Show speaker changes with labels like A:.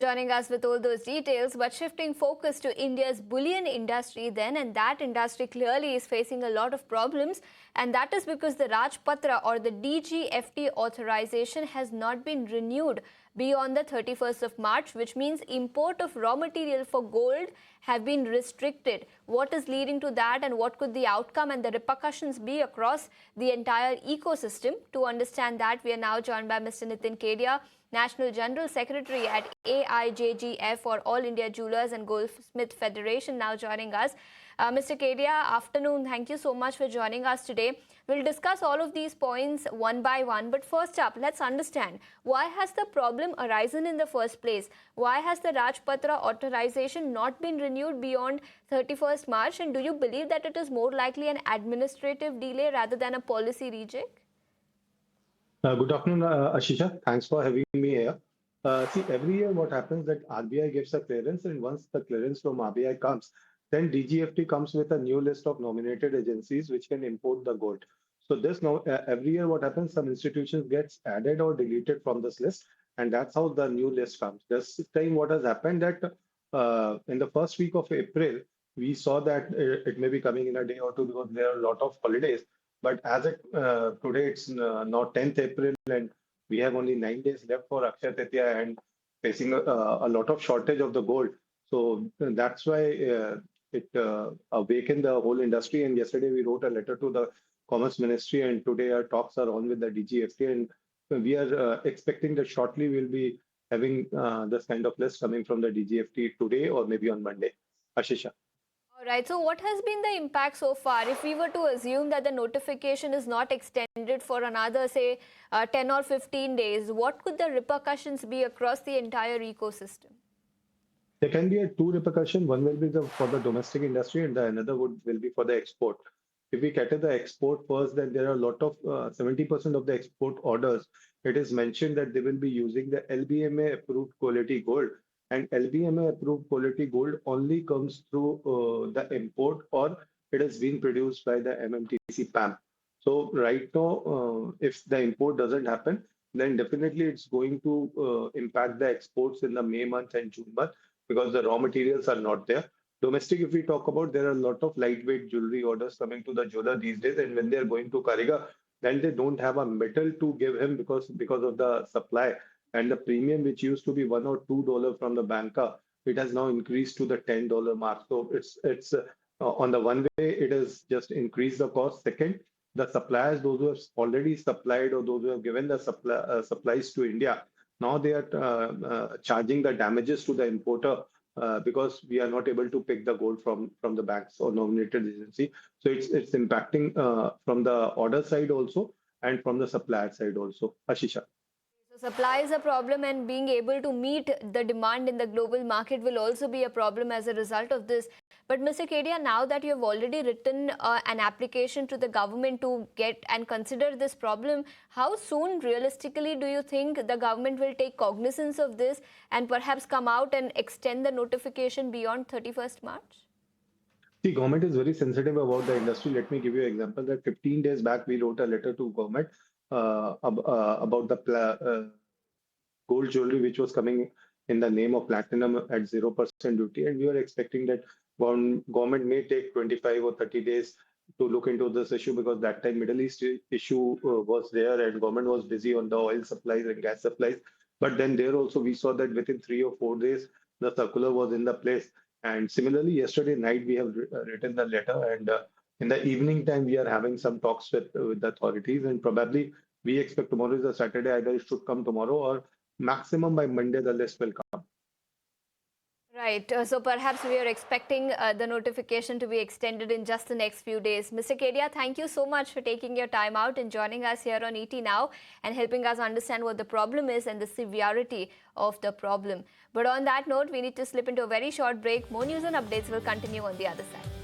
A: Joining us with all those details, but shifting focus to India's bullion industry then, and that industry clearly is facing a lot of problems, and that is because the Rajpatra or the DGFT authorization has not been renewed beyond the 31st of March, which means import of raw material for gold have been restricted. What is leading to that, and what could the outcome and the repercussions be across the entire ecosystem? To understand that, we are now joined by Mr. Nitin Kedia, National General Secretary at AIJGF, or All India Jewellers and Goldsmith Federation, now joining us. Mr. Kedia, afternoon. Thank you so much for joining us today. We'll discuss all of these points one by one. But first up, let's understand, why has the problem arisen in the first place? Why has the Rajpatra authorization not been renewed beyond 31st March? And do you believe that it is more likely an administrative delay rather than a policy reject?
B: Good afternoon, Ashisha. Thanks for having me here. See, every year what happens that RBI gives a clearance, and once the clearance from RBI comes, then DGFT comes with a new list of nominated agencies which can import the gold. So this now every year what happens, some institutions gets added or deleted from this list, and that's how the new list comes. This time what has happened that in the first week of April, we saw that it may be coming in a day or two because there are a lot of holidays. But as it today, it's now 10th April, and we have only 9 days left for Akshaya Tritiya and facing a lot of shortage of the gold. So that's why it awakened the whole industry. And yesterday we wrote a letter to the Commerce Ministry, and today our talks are on with the DGFT. And we are expecting that shortly we'll be having this kind of list coming from the DGFT today or maybe on Monday. Ashisha.
A: All right. So what has been the impact so far? If we were to assume that the notification is not extended for another, say, 10 or 15 days, what could the repercussions be across the entire ecosystem?
B: There can be two repercussions. One will be for the domestic industry, and the another will be for the export. If we cater the export first, then there are a lot of 70% of the export orders. It is mentioned that they will be using the LBMA approved quality gold. And LBMA approved quality gold only comes through the import, or it has been produced by the MMTC PAM. So right now, if the import doesn't happen, then definitely it's going to impact the exports in the May month and June month because the raw materials are not there. Domestic, if we talk about, there are a lot of lightweight jewelry orders coming to the jeweler these days, and when they're going to Kariga, then they don't have a metal to give him because of the supply. And the premium, which used to be $1 or $2 from the banker, it has now increased to the $10 mark. So it's on the one way, it has just increased the cost. Second, the suppliers, those who have already supplied or those who have given the supplies to India, now they are charging the damages to the importer because we are not able to pick the gold from the banks or nominated agency. So it's impacting from the order side also and from the supplier side also. Ashisha.
A: So supply is a problem, and being able to meet the demand in the global market will also be a problem as a result of this. But Mr. Kedia, now that you have already written an application to the government to get and consider this problem, how soon realistically do you think the government will take cognizance of this and perhaps come out and extend the notification beyond 31st March?
B: The government is very sensitive about the industry. Let me give you an example that 15 days back, we wrote a letter to government about the gold jewelry, which was coming in the name of platinum at 0% duty. And we were expecting that government may take 25 or 30 days to look into this issue because that time Middle East issue was there and government was busy on the oil supplies and gas supplies. But then there also we saw that within 3 or 4 days, the circular was in the place. And similarly, yesterday night, we have written the letter, and in the evening time, we are having some talks with the authorities, and probably we expect tomorrow is a Saturday, either it should come tomorrow or maximum by Monday, the list will come.
A: Right. So perhaps we are expecting the notification to be extended in just the next few days. Mr. Kedia, thank you so much for taking your time out and joining us here on ET Now and helping us understand what the problem is and the severity of the problem. But on that note, we need to slip into a very short break. More news and updates will continue on the other side.